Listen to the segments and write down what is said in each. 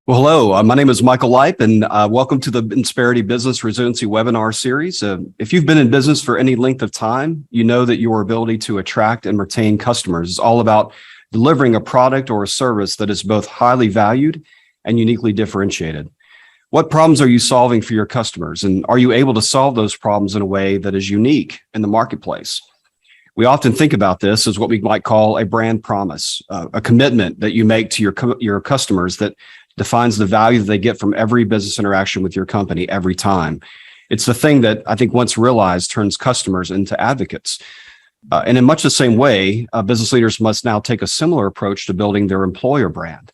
Well, hello, my name is Michael Lipe, and welcome to the Insperity Business Resiliency webinar series. If you've been in business for any length of time, you know that your ability to attract and retain customers is all about delivering a product or a service that is both highly valued and uniquely differentiated. What problems are you solving for your customers, and are you able to solve those problems in a way that is unique in the marketplace? We often think about this as what we might call a brand promise, a commitment that you make to your customers that defines the value that they get from every business interaction with your company every time. It's the thing that I think once realized turns customers into advocates. And in much the same way, business leaders must now take a similar approach to building their employer brand,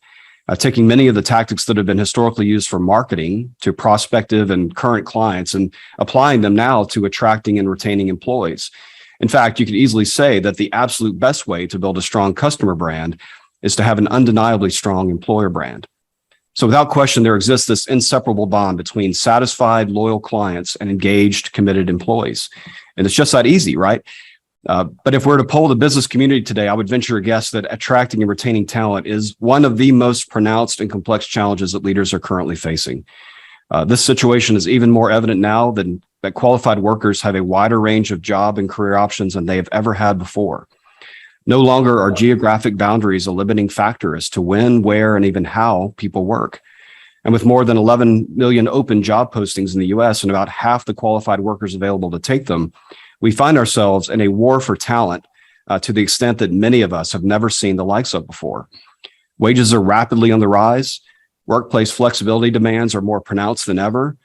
taking many of the tactics that have been historically used for marketing to prospective and current clients and applying them now to attracting and retaining employees. In fact, you could easily say that the absolute best way to build a strong customer brand is to have an undeniably strong employer brand. So without question, there exists this inseparable bond between satisfied, loyal clients and engaged, committed employees. And it's just that easy, right? But if we're to poll the business community today, I would venture a guess that attracting and retaining talent is one of the most pronounced and complex challenges that leaders are currently facing. This situation is even more evident now than that qualified workers have a wider range of job and career options than they have ever had before. No longer are geographic boundaries a limiting factor as to when, where, and even how people work. And with more than 11 million open job postings in the US and about half the qualified workers available to take them, we find ourselves in a war for talent to the extent that many of us have never seen the likes of before. Wages are rapidly on the rise. Workplace flexibility demands are more pronounced than ever.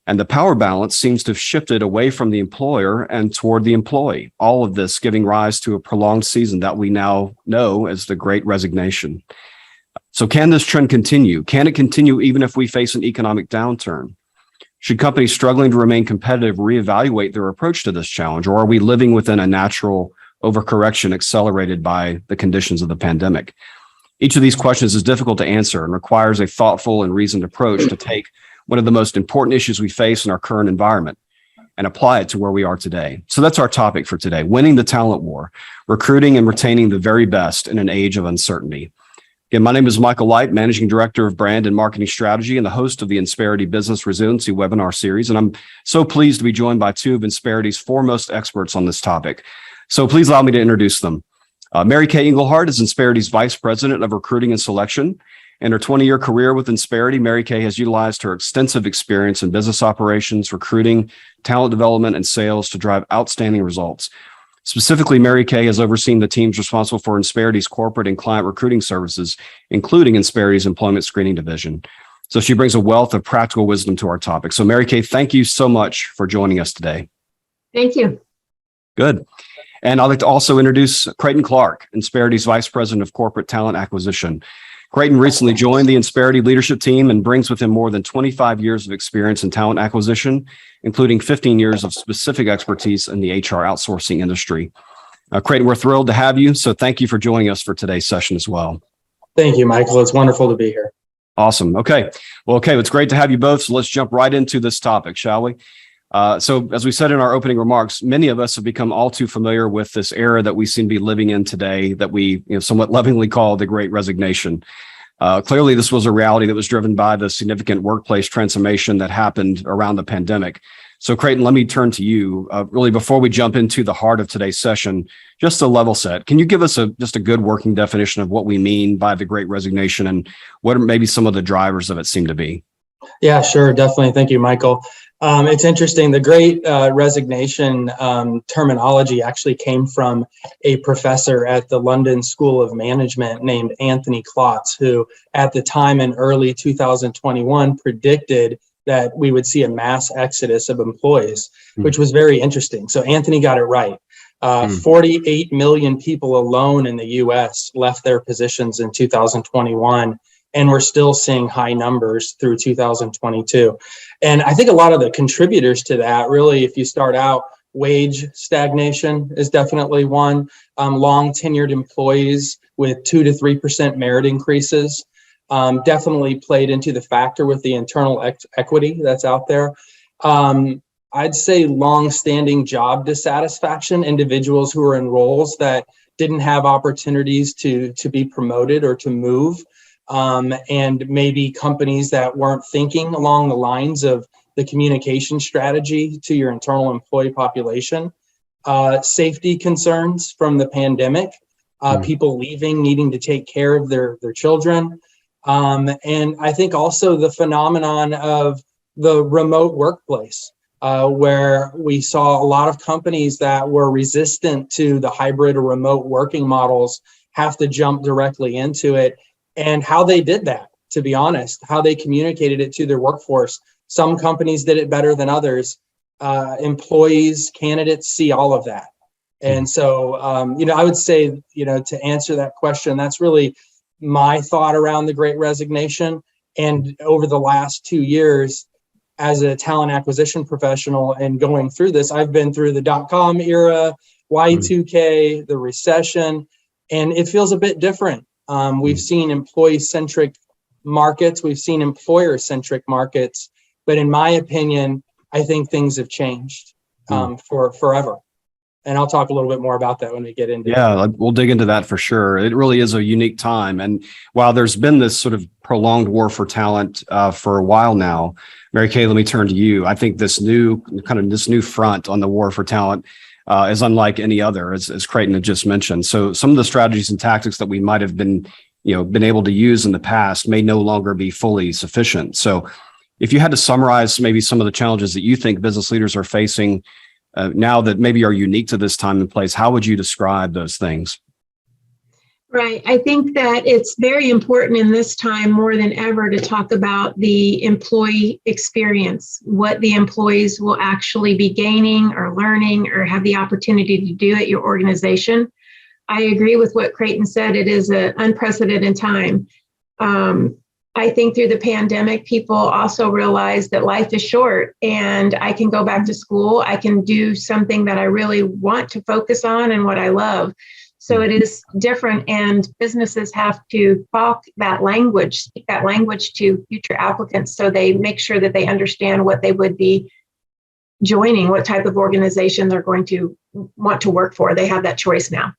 And the power balance seems to have shifted away from the employer and toward the employee. All of this giving rise to a prolonged season that we now know as the Great Resignation. So can this trend continue? Can it continue even if we face an economic downturn? Should companies struggling to remain competitive reevaluate their approach to this challenge, or are we living within a natural overcorrection accelerated by the conditions of the pandemic? Each of these questions is difficult to answer and requires a thoughtful and reasoned approach to take one of the most important issues we face in our current environment and apply it to where we are today. So that's our topic for today: winning the talent war, recruiting and retaining the very best in an age of uncertainty. Again, my name is Michael Lipe, Managing Director of Brand and Marketing Strategy and the host of the Insperity Business Resiliency webinar series. And I'm so pleased to be joined by two of Insperity's foremost experts on this topic. So please allow me to introduce them. Mary Kay Inglehart is Insperity's Vice President of Recruiting and Selection. In her 20-year career with Insperity, Mary Kay has utilized her extensive experience in business operations, recruiting, talent development, and sales to drive outstanding results. Specifically, Mary Kay has overseen the teams responsible for Insperity's corporate and client recruiting services, including Insperity's employment screening division. So she brings a wealth of practical wisdom to our topic. So Mary Kay, thank you so much for joining us today. Thank you. Good. And I'd like to also introduce Creighton Clark, Insperity's Vice President of Corporate Talent Acquisition. Creighton recently joined the Insperity leadership team and brings with him more than 25 years of experience in talent acquisition, including 15 years of specific expertise in the HR outsourcing industry. Creighton, we're thrilled to have you, so thank you for joining us for today's session as well. Thank you, Michael. It's wonderful to be here. Awesome. Okay. Well, it's great to have you both. So let's jump right into this topic, shall we? So as we said in our opening remarks, many of us have become all too familiar with this era that we seem to be living in today that we somewhat lovingly call the Great Resignation. Clearly, this was a reality that was driven by the significant workplace transformation that happened around the pandemic. So Creighton, let me turn to you. Really, before we jump into the heart of today's session, just a level set. Can you give us just a good working definition of what we mean by the Great Resignation and what maybe some of the drivers of it seem to be? Yeah, sure. Definitely. Thank you, Michael. It's interesting. The Great Resignation terminology actually came from a professor at the London School of Management named Anthony Klotz, who at the time in early 2021 predicted that we would see a mass exodus of employees, which was very interesting. So Anthony got it right. 48 million people alone in the US left their positions in 2021. And we're still seeing high numbers through 2022. And I think a lot of the contributors to that, really, if you start out, wage stagnation is definitely one. Long tenured employees with 2 to 3% merit increases definitely played into the factor with the internal equity that's out there. I'd say long-standing job dissatisfaction, individuals who are in roles that didn't have opportunities to be promoted or to move. and maybe companies that weren't thinking along the lines of the communication strategy to your internal employee population, safety concerns from the pandemic, people leaving, needing to take care of their children. And I think also the phenomenon of the remote workplace, where we saw a lot of companies that were resistant to the hybrid or remote working models have to jump directly into it, and how they did that, to be honest, how they communicated it to their workforce. Some companies did it better than others. Employees, candidates see all of that. And so, I would say, to answer that question, that's really my thought around the Great Resignation. And over the last 2 years, as a talent acquisition professional and going through this, I've been through the .com era, Y2K, the recession, and it feels a bit different. We've seen employee-centric markets, we've seen employer-centric markets, but in my opinion, I think things have changed for forever. And I'll talk a little bit more about that when we get into it. Yeah, we'll dig into that for sure. It really is a unique time. And while there's been this sort of prolonged war for talent for a while now, Mary Kay, let me turn to you. I think this new front on the war for talent is unlike any other, as Creighton had just mentioned. So some of the strategies and tactics that we might have been able to use in the past may no longer be fully sufficient. So if you had to summarize maybe some of the challenges that you think business leaders are facing now that maybe are unique to this time and place, how would you describe those things? Right. I think that it's very important in this time more than ever to talk about the employee experience, what the employees will actually be gaining or learning or have the opportunity to do at your organization. I agree with what Creighton said. It is an unprecedented time. I think through the pandemic, people also realized that life is short and I can go back to school. I can do something that I really want to focus on and what I love. So it is different, and businesses have to talk that language, speak that language to future applicants so they make sure that they understand what they would be joining, what type of organization they're going to want to work for. They have that choice now.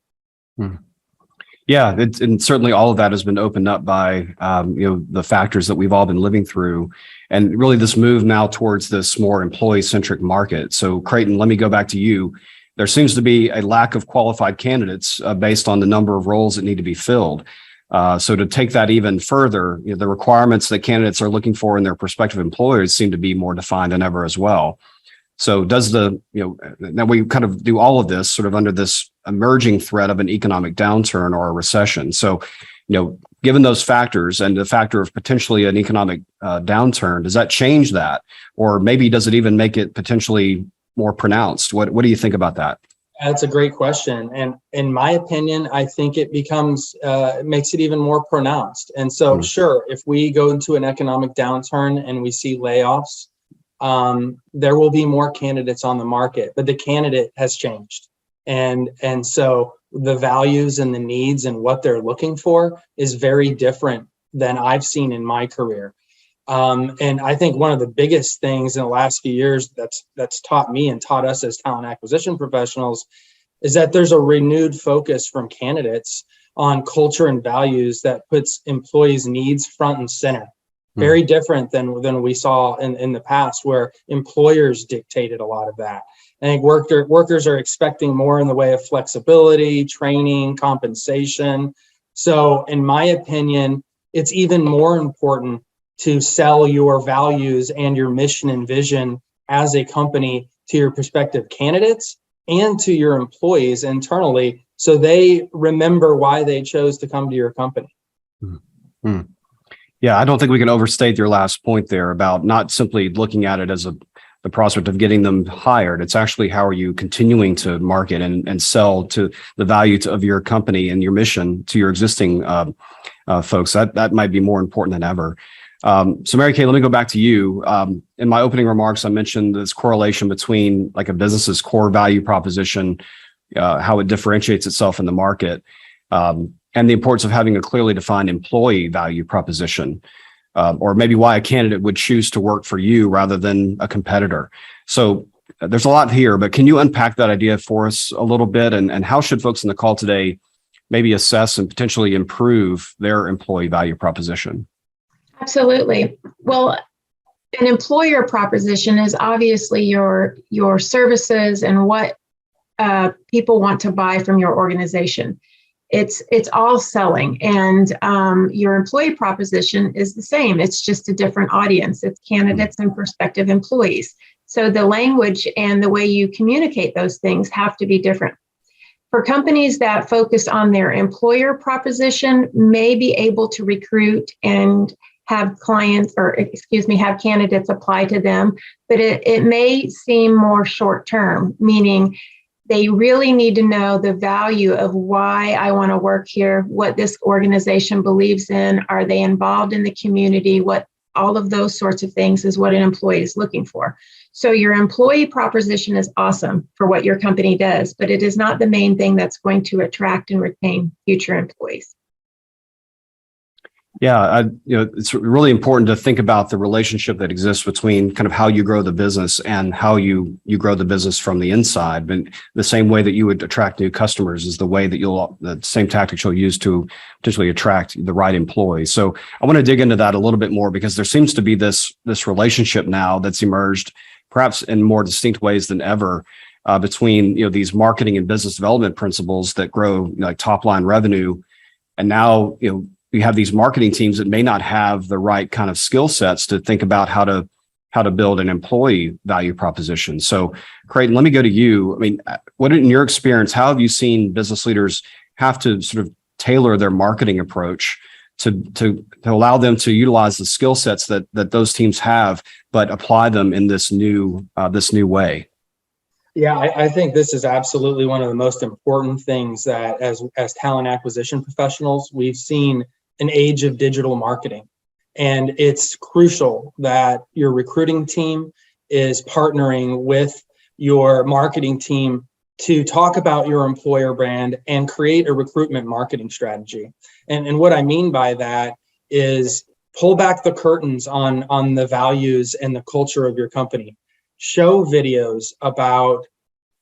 Yeah, and certainly all of that has been opened up by the factors that we've all been living through, and really this move now towards this more employee-centric market. So Creighton, let me go back to you. There seems to be a lack of qualified candidates based on the number of roles that need to be filled. So to take that even further, the requirements that candidates are looking for in their prospective employers seem to be more defined than ever as well. So does now we kind of do all of this sort of under this emerging threat of an economic downturn or a recession. So, given those factors and the factor of potentially an economic downturn, does that change that? Or maybe does it even make it potentially more pronounced? What do you think about that? That's a great question. And in my opinion, I think it makes it even more pronounced. And so, sure, if we go into an economic downturn and we see layoffs, there will be more candidates on the market, but the candidate has changed. And so the values and the needs and what they're looking for is very different than I've seen in my career. And I think one of the biggest things in the last few years that's taught me and taught us as talent acquisition professionals is that there's a renewed focus from candidates on culture and values that puts employees' needs front and center. Very different than we saw in the past, where employers dictated a lot of that. I think workers are expecting more in the way of flexibility, training, compensation. So in my opinion, it's even more important to sell your values and your mission and vision as a company to your prospective candidates and to your employees internally, so they remember why they chose to come to your company. Yeah, I don't think we can overstate your last point there about not simply looking at it as the prospect of getting them hired. It's actually how are you continuing to market and sell to the value of your company and your mission to your existing folks. That might be more important than ever. So Mary Kay, let me go back to you. In my opening remarks, I mentioned this correlation between like a business's core value proposition, how it differentiates itself in the market, and the importance of having a clearly defined employee value proposition, or maybe why a candidate would choose to work for you rather than a competitor. So there's a lot here, but can you unpack that idea for us a little bit? And how should folks in the call today maybe assess and potentially improve their employee value proposition? Absolutely. Well, an employer proposition is obviously your services and what people want to buy from your organization. It's all selling, and your employee proposition is the same. It's just a different audience. It's candidates and prospective employees. So the language and the way you communicate those things have to be different. For companies that focus on their employer proposition, may be able to recruit and have have candidates apply to them, but it may seem more short term, meaning they really need to know the value of why I want to work here, what this organization believes in, are they involved in the community, what all of those sorts of things is what an employee is looking for. So your employee proposition is awesome for what your company does, but it is not the main thing that's going to attract and retain future employees. Yeah, it's really important to think about the relationship that exists between kind of how you grow the business and how you grow the business from the inside. But the same way that you would attract new customers is the way that the same tactics you'll use to potentially attract the right employees. So I want to dig into that a little bit more, because there seems to be this relationship now that's emerged, perhaps in more distinct ways than ever, between these marketing and business development principles that grow like top line revenue, and now you have these marketing teams that may not have the right kind of skill sets to think about how to build an employee value proposition. So, Creighton, let me go to you. I mean, what in your experience, how have you seen business leaders have to sort of tailor their marketing approach to allow them to utilize the skill sets that those teams have, but apply them in this new way? Yeah, I think this is absolutely one of the most important things that as talent acquisition professionals, we've seen an age of digital marketing. And it's crucial that your recruiting team is partnering with your marketing team to talk about your employer brand and create a recruitment marketing strategy. And what I mean by that is pull back the curtains on the values and the culture of your company. Show videos about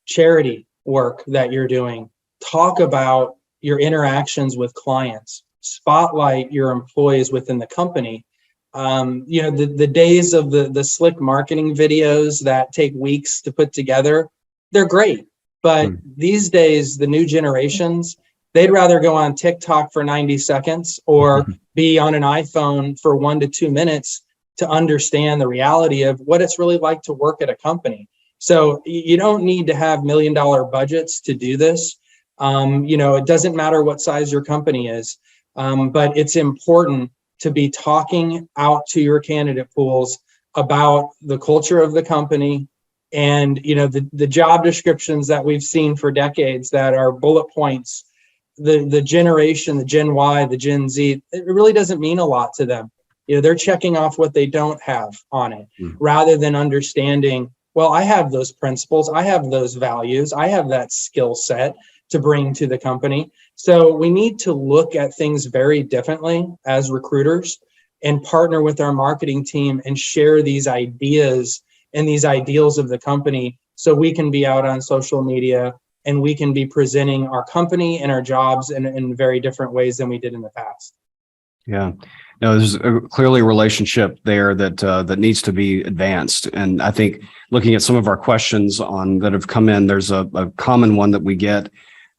charity work that you're doing. Talk about your interactions with clients. Spotlight your employees within the company. The days of the slick marketing videos that take weeks to put together, they're great. But these days, the new generations, they'd rather go on TikTok for 90 seconds or be on an iPhone for 1 to 2 minutes to understand the reality of what it's really like to work at a company. So you don't need to have $1 million budgets to do this. It doesn't matter what size your company is, but it's important to be talking out to your candidate pools about the culture of the company and, the job descriptions that we've seen for decades that are bullet points. The generation, the Gen Y, the Gen Z, it really doesn't mean a lot to them. They're checking off what they don't have on it rather than understanding, well, I have those principles, I have those values, I have that skill set to bring to the company. So we need to look at things very differently as recruiters and partner with our marketing team and share these ideas and these ideals of the company so we can be out on social media and we can be presenting our company and our jobs in very different ways than we did in the past. Yeah. No, there's clearly a relationship there that needs to be advanced. And I think looking at some of our questions that have come in, there's a common one that we get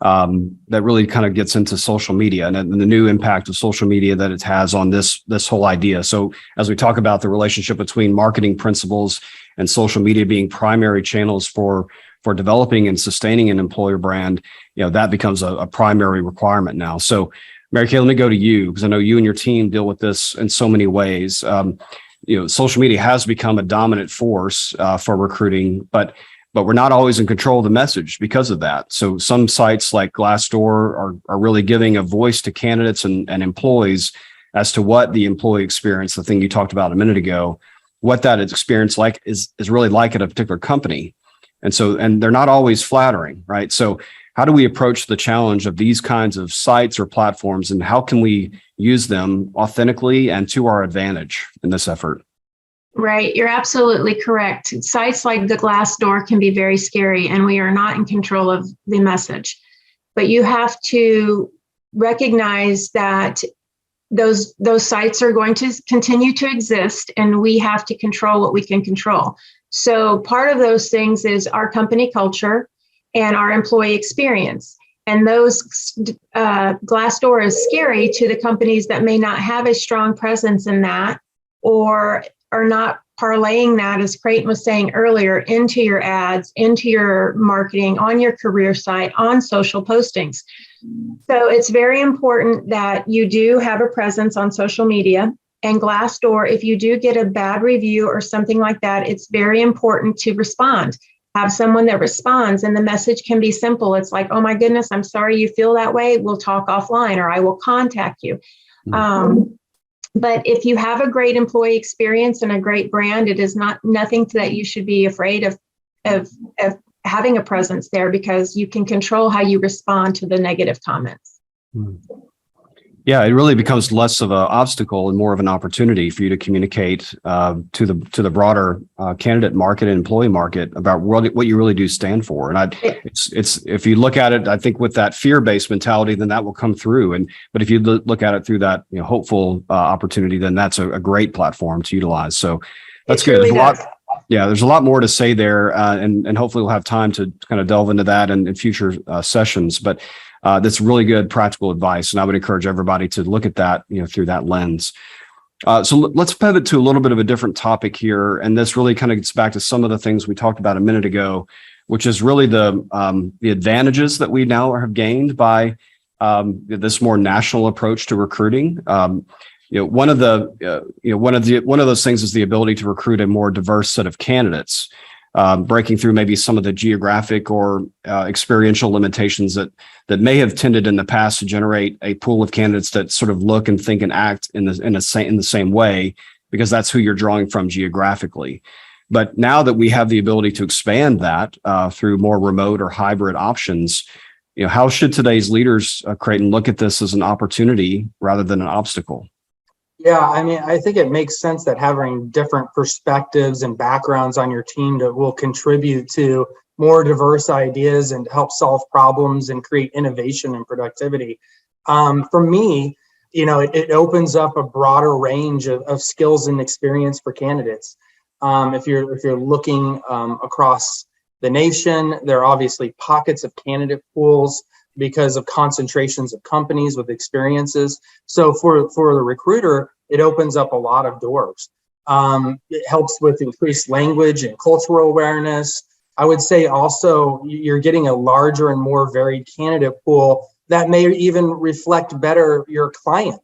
that really kind of gets into social media and the new impact of social media that it has on this whole idea. So as we talk about the relationship between marketing principles and social media being primary channels for developing and sustaining an employer brand, that becomes a primary requirement now. So Mary Kay, let me go to you, because I know you and your team deal with this in so many ways. Social media has become a dominant force for recruiting, but we're not always in control of the message because of that. So some sites like Glassdoor are really giving a voice to candidates and employees as to what the employee experience, the thing you talked about a minute ago, what that experience like is really like at a particular company. And they're not always flattering, right? So how do we approach the challenge of these kinds of sites or platforms, and how can we use them authentically and to our advantage in this effort? Right. You're absolutely correct. Sites like the Glassdoor can be very scary, and we are not in control of the message. But you have to recognize that those sites are going to continue to exist, and we have to control what we can control. So part of those things is our company culture and our employee experience. And those Glassdoor is scary to the companies that may not have a strong presence in that, or are not parlaying that, as Creighton was saying earlier, into your ads, into your marketing, on your career site, on social postings. So it's very important that you do have a presence on social media. And Glassdoor, if you do get a bad review or something like that, it's very important to respond. Have someone that responds, and the message can be simple. It's like, oh my goodness, I'm sorry you feel that way. We'll talk offline, or I will contact you. But if you have a great employee experience and a great brand, it is nothing that you should be afraid of having a presence there, because you can control how you respond to the negative comments. Yeah, it really becomes less of an obstacle and more of an opportunity for you to communicate to the broader candidate market and employee market about what you really do stand for. And it's if you look at it, I think with that fear-based mentality, then that will come through. But if you look at it through that hopeful opportunity, then that's a great platform to utilize. So that's good. Really There's a lot more to say there, and hopefully we'll have time to kind of delve into that in future sessions. But that's really good practical advice, and I would encourage everybody to look at that, through that lens. So let's pivot to a little bit of a different topic here, and this really kind of gets back to some of the things we talked about a minute ago, which is really the advantages that we now have gained by this more national approach to recruiting. One of those things is the ability to recruit a more diverse set of candidates. Breaking through maybe some of the geographic or experiential limitations that may have tended in the past to generate a pool of candidates that sort of look and think and act in the same way, because that's who you're drawing from geographically. But now that we have the ability to expand that through more remote or hybrid options, how should today's leaders, Creighton, look at this as an opportunity rather than an obstacle? Yeah, I mean, I think it makes sense that having different perspectives and backgrounds on your team will contribute to more diverse ideas and help solve problems and create innovation and productivity. For me, it opens up a broader range of skills and experience for candidates. If you're looking across the nation, there are obviously pockets of candidate pools because of concentrations of companies with experiences. So for the recruiter, it opens up a lot of doors. It helps with increased language and cultural awareness. I would say also you're getting a larger and more varied candidate pool that may even reflect better your client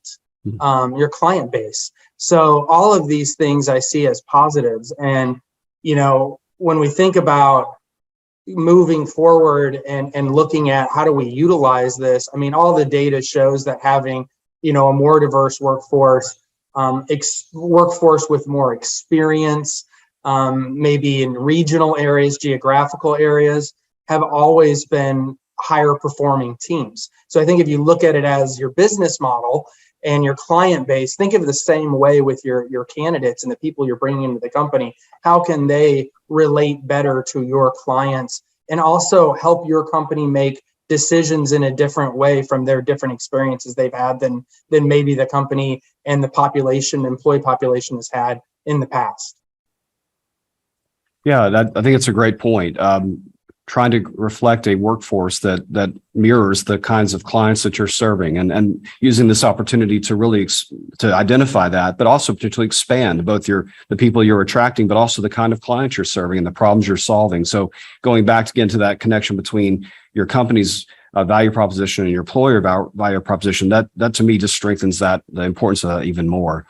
base. So all of these things I see as positives. And, when we think about moving forward and looking at how do we utilize this, I mean, all the data shows that having, a more diverse workforce with more experience, maybe in regional areas, geographical areas, have always been higher performing teams. So I think if you look at it as your business model and your client base, think of it the same way with your candidates and the people you're bringing into the company. How can they relate better to your clients and also help your company make decisions in a different way from their different experiences they've had than maybe the company and the employee population has had in the past? Yeah, I think it's a great point. Trying to reflect a workforce that mirrors the kinds of clients that you're serving, and using this opportunity to really to identify that, but also potentially expand both the people you're attracting, but also the kind of clients you're serving and the problems you're solving. So going back again to that connection between your company's value proposition and your employer value proposition, that to me just strengthens the importance of that even more.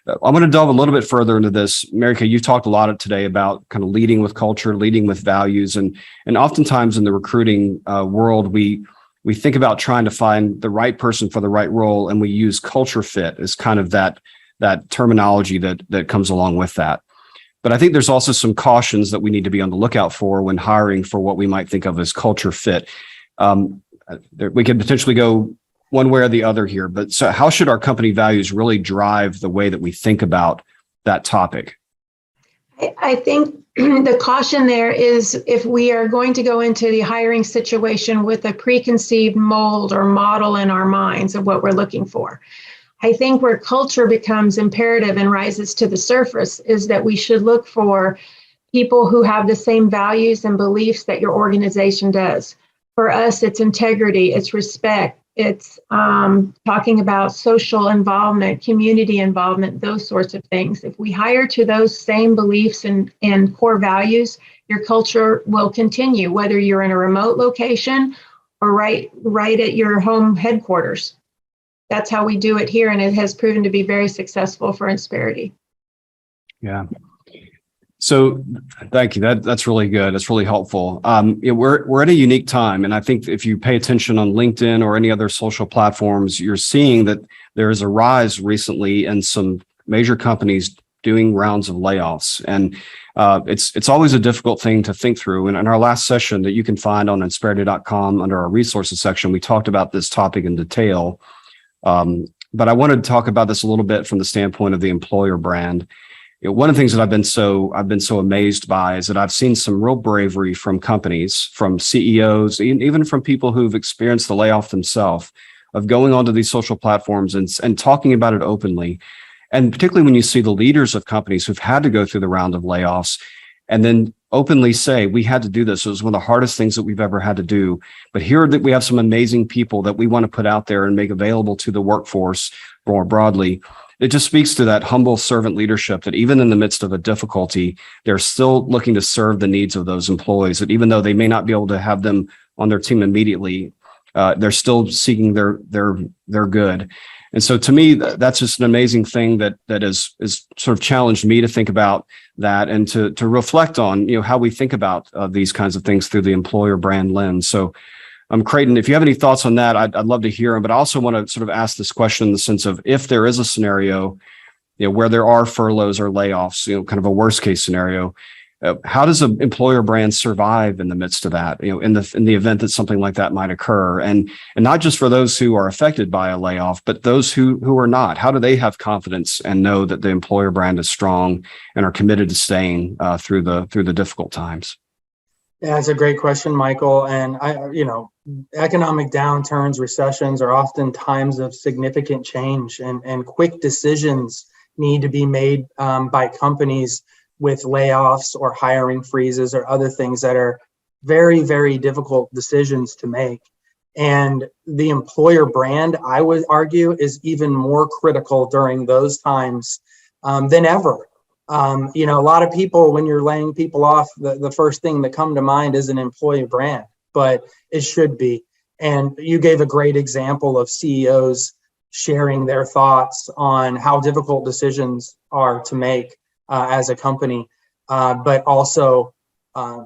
I'm going to delve a little bit further into this. Mary Kay, you've talked a lot today about kind of leading with culture, leading with values, and oftentimes in the recruiting world, we think about trying to find the right person for the right role, and we use culture fit as kind of that terminology that comes along with that. But I think there's also some cautions that we need to be on the lookout for when hiring for what we might think of as culture fit. We could potentially go one way or the other here, but so how should our company values really drive the way that we think about that topic? I think the caution there is if we are going to go into the hiring situation with a preconceived mold or model in our minds of what we're looking for. I think where culture becomes imperative and rises to the surface is that we should look for people who have the same values and beliefs that your organization does. For us, it's integrity, it's respect, it's talking about social involvement, community involvement, those sorts of things. If we hire to those same beliefs and core values, your culture will continue, whether you're in a remote location or right at your home headquarters. That's how we do it here, and it has proven to be very successful for Insperity. Yeah. So thank you. That's really good. That's really helpful. We're at a unique time. And I think if you pay attention on LinkedIn or any other social platforms, you're seeing that there is a rise recently in some major companies doing rounds of layoffs. And it's always a difficult thing to think through. And in our last session that you can find on Insperity.com under our resources section, we talked about this topic in detail. But I wanted to talk about this a little bit from the standpoint of the employer brand. One of the things that I've been so amazed by is that I've seen some real bravery from companies, from CEOs, even from people who've experienced the layoff themselves, of going onto these social platforms and talking about it openly. And particularly when you see the leaders of companies who've had to go through the round of layoffs and then openly say, we had to do this. It was one of the hardest things that we've ever had to do. But here that we have some amazing people that we want to put out there and make available to the workforce more broadly. It just speaks to that humble servant leadership that even in the midst of a difficulty, they're still looking to serve the needs of those employees, that even though they may not be able to have them on their team immediately, they're still seeking their good. And so to me, that's just an amazing thing that is sort of challenged me to think about that and to reflect on, how we think about these kinds of things through the employer brand lens. So Creighton, if you have any thoughts on that, I'd love to hear them. But I also want to sort of ask this question in the sense of if there is a scenario, where there are furloughs or layoffs, kind of a worst case scenario, how does an employer brand survive in the midst of that? In the event that something like that might occur, and not just for those who are affected by a layoff, but those who are not. How do they have confidence and know that the employer brand is strong and are committed to staying through the difficult times? Yeah, it's a great question, Michael. And economic downturns, recessions are often times of significant change, and quick decisions need to be made by companies with layoffs or hiring freezes or other things that are very, very difficult decisions to make. And the employer brand, I would argue, is even more critical during those times than ever. A lot of people, when you're laying people off, the first thing that come to mind is an employee brand, but it should be. And you gave a great example of CEOs sharing their thoughts on how difficult decisions are to make as a company, but also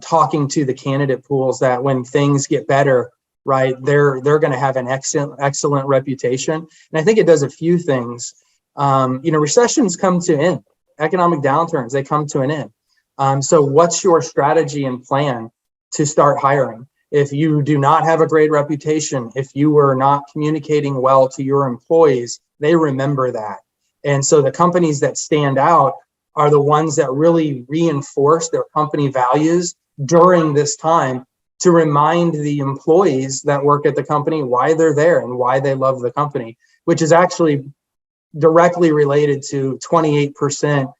talking to the candidate pools that when things get better, right, they're going to have an excellent reputation. And I think it does a few things. Recessions come to an end. Economic downturns, they come to an end. So what's your strategy and plan to start hiring? If you do not have a great reputation, if you were not communicating well to your employees, they remember that. And so the companies that stand out are the ones that really reinforce their company values during this time to remind the employees that work at the company why they're there and why they love the company, which is actually directly related to 28%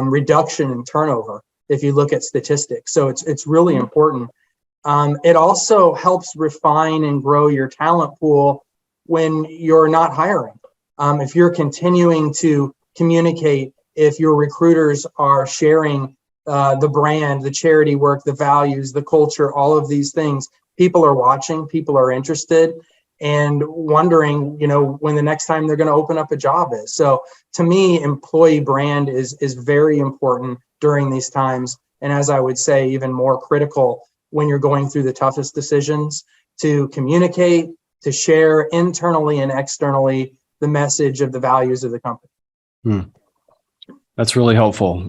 reduction in turnover if you look at statistics. So it's really important. It also helps refine and grow your talent pool when you're not hiring. If you're continuing to communicate, if your recruiters are sharing the brand, the charity work, the values, the culture, all of these things, people are watching, people are interested, and wondering, when the next time they're going to open up a job is. So to me, employee brand is very important during these times. And as I would say, even more critical when you're going through the toughest decisions, to communicate, to share internally and externally the message of the values of the company. That's really helpful.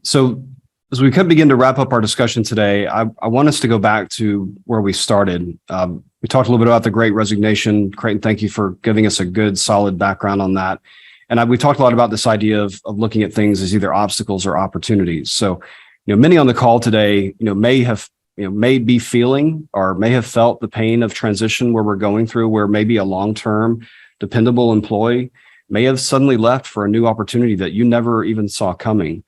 So as we begin to wrap up our discussion today, I want us to go back to where we started. We talked a little bit about the Great Resignation. Creighton, thank you for giving us a good, solid background on that. And we talked a lot about this idea of looking at things as either obstacles or opportunities. So, many on the call today, may be feeling or may have felt the pain of transition where we're going through, where maybe a long-term dependable employee may have suddenly left for a new opportunity that you never even saw coming.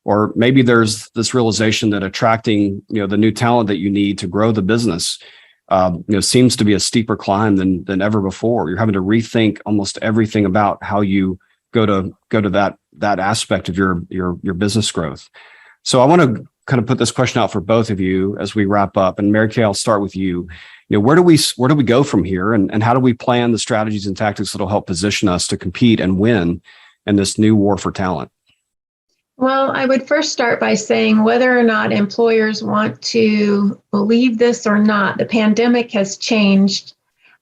Or maybe there's this realization that attracting, the new talent that you need to grow the business, seems to be a steeper climb than ever before. You're having to rethink almost everything about how you go to that aspect of your business growth. So I want to kind of put this question out for both of you as we wrap up. And Mary Kay, I'll start with you. Where do we go from here, and how do we plan the strategies and tactics that will help position us to compete and win in this new war for talent? Well, I would first start by saying whether or not employers want to believe this or not, the pandemic has changed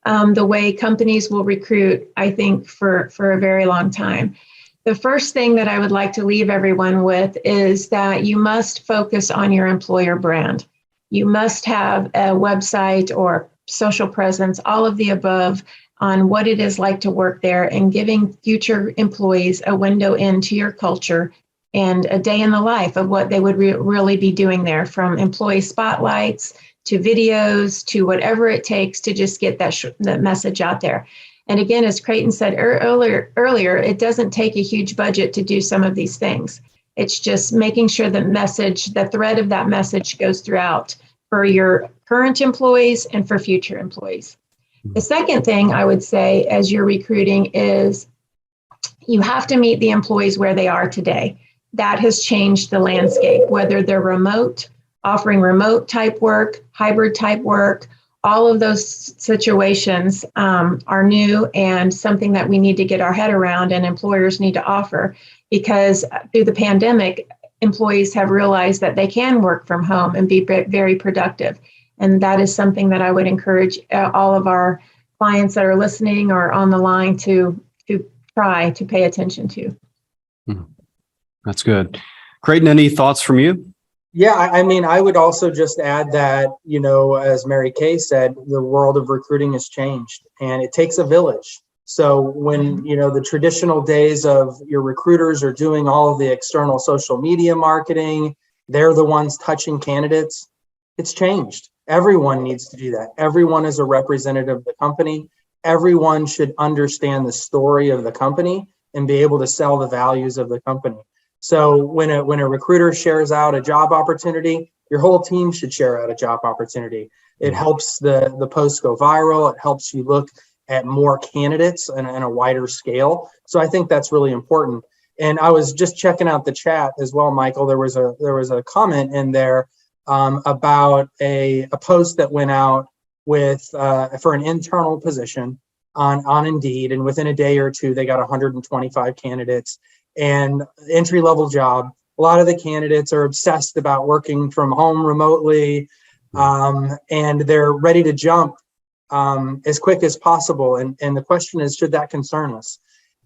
the way companies will recruit, I think, for a very long time. The first thing that I would like to leave everyone with is that you must focus on your employer brand. You must have a website or social presence, all of the above, on what it is like to work there, and giving future employees a window into your culture and a day in the life of what they would really be doing there, from employee spotlights to videos to whatever it takes to just get that message out there. And again, as Creighton said earlier, it doesn't take a huge budget to do some of these things. It's just making sure the thread of that message goes throughout for your current employees and for future employees. The second thing I would say as you're recruiting is you have to meet the employees where they are today. That has changed the landscape, whether they're remote, offering remote type work, hybrid type work. All of those situations are new and something that we need to get our head around, and employers need to offer, because through the pandemic, employees have realized that they can work from home and be very productive. And that is something that I would encourage all of our clients that are listening or on the line to try to pay attention to. That's good. Creighton, any thoughts from you? Yeah, I would also just add that, as Mary Kay said, the world of recruiting has changed and it takes a village. So when, the traditional days of your recruiters are doing all of the external social media marketing, they're the ones touching candidates, it's changed. Everyone needs to do that. Everyone is a representative of the company. Everyone should understand the story of the company and be able to sell the values of the company. So when a recruiter shares out a job opportunity, your whole team should share out a job opportunity. It helps the post go viral. It helps you look at more candidates and a wider scale. So I think that's really important. And I was just checking out the chat as well, Michael. There was a comment in there about a post that went out with for an internal position on Indeed, and within a day or two, they got 125 candidates. And entry-level job, a lot of the candidates are obsessed about working from home remotely, and they're ready to jump as quick as possible. And the question is, should that concern us?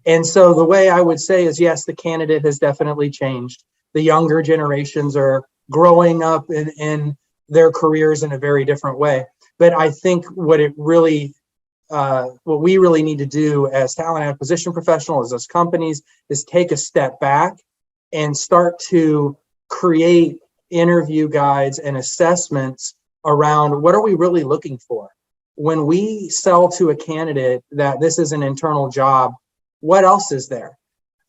And so the way I would say is, yes, the candidate has definitely changed. The younger generations are growing up in their careers in a very different way. But I think what we really need to do as talent acquisition professionals, as companies, is take a step back and start to create interview guides and assessments around what are we really looking for. When we sell to a candidate that this is an internal job, what else is there?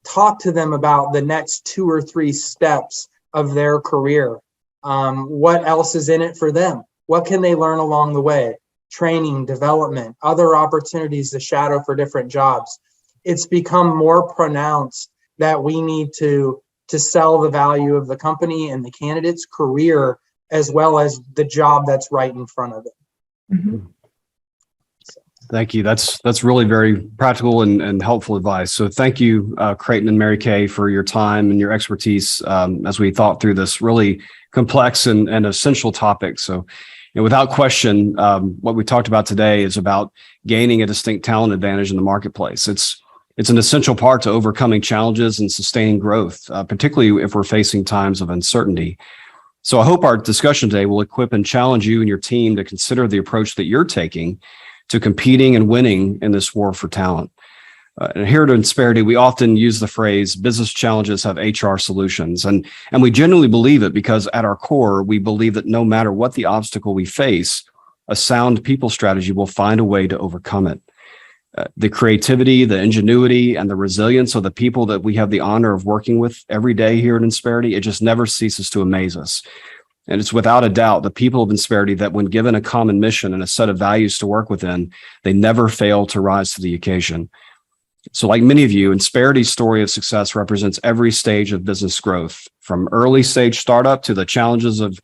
Talk to them about the next 2 or 3 steps of their career. What else is in it for them? What can they learn along the way? Training, development, other opportunities to shadow for different jobs. It's become more pronounced that we need to sell the value of the company and the candidate's career, as well as the job that's right in front of them. Mm-hmm. Thank you. That's really very practical and helpful advice. So thank you, Creighton and Mary Kay, for your time and your expertise as we thought through this really complex and essential topic. So, without question, what we talked about today is about gaining a distinct talent advantage in the marketplace. It's an essential part to overcoming challenges and sustaining growth, particularly if we're facing times of uncertainty. So I hope our discussion today will equip and challenge you and your team to consider the approach that you're taking to competing and winning in this war for talent. And here at Insperity, we often use the phrase business challenges have HR solutions. And we genuinely believe it because at our core, we believe that no matter what the obstacle we face, a sound people strategy will find a way to overcome it. The creativity, the ingenuity, and the resilience of the people that we have the honor of working with every day here at Insperity, it just never ceases to amaze us. And it's without a doubt the people of Insperity that when given a common mission and a set of values to work within, they never fail to rise to the occasion. So like many of you, Insperity's story of success represents every stage of business growth, from early stage startup to the challenges of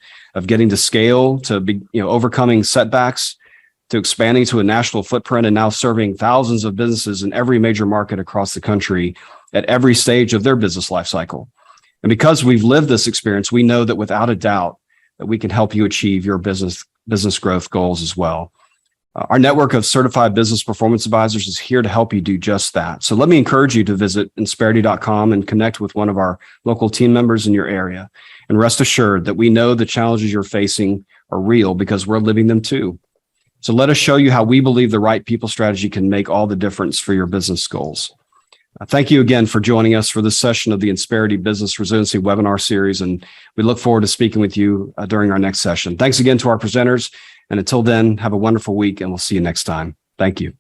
getting to scale, to overcoming setbacks, to expanding to a national footprint and now serving thousands of businesses in every major market across the country at every stage of their business life cycle. And because we've lived this experience, we know that without a doubt that we can help you achieve your business growth goals as well. Our network of certified business performance advisors is here to help you do just that. So let me encourage you to visit Insperity.com and connect with one of our local team members in your area. And rest assured that we know the challenges you're facing are real because we're living them too. So let us show you how we believe the right people strategy can make all the difference for your business goals. Thank you again for joining us for this session of the Insperity Business Resiliency webinar series, and we look forward to speaking with you during our next session. Thanks again to our presenters, and until then, have a wonderful week, and we'll see you next time. Thank you.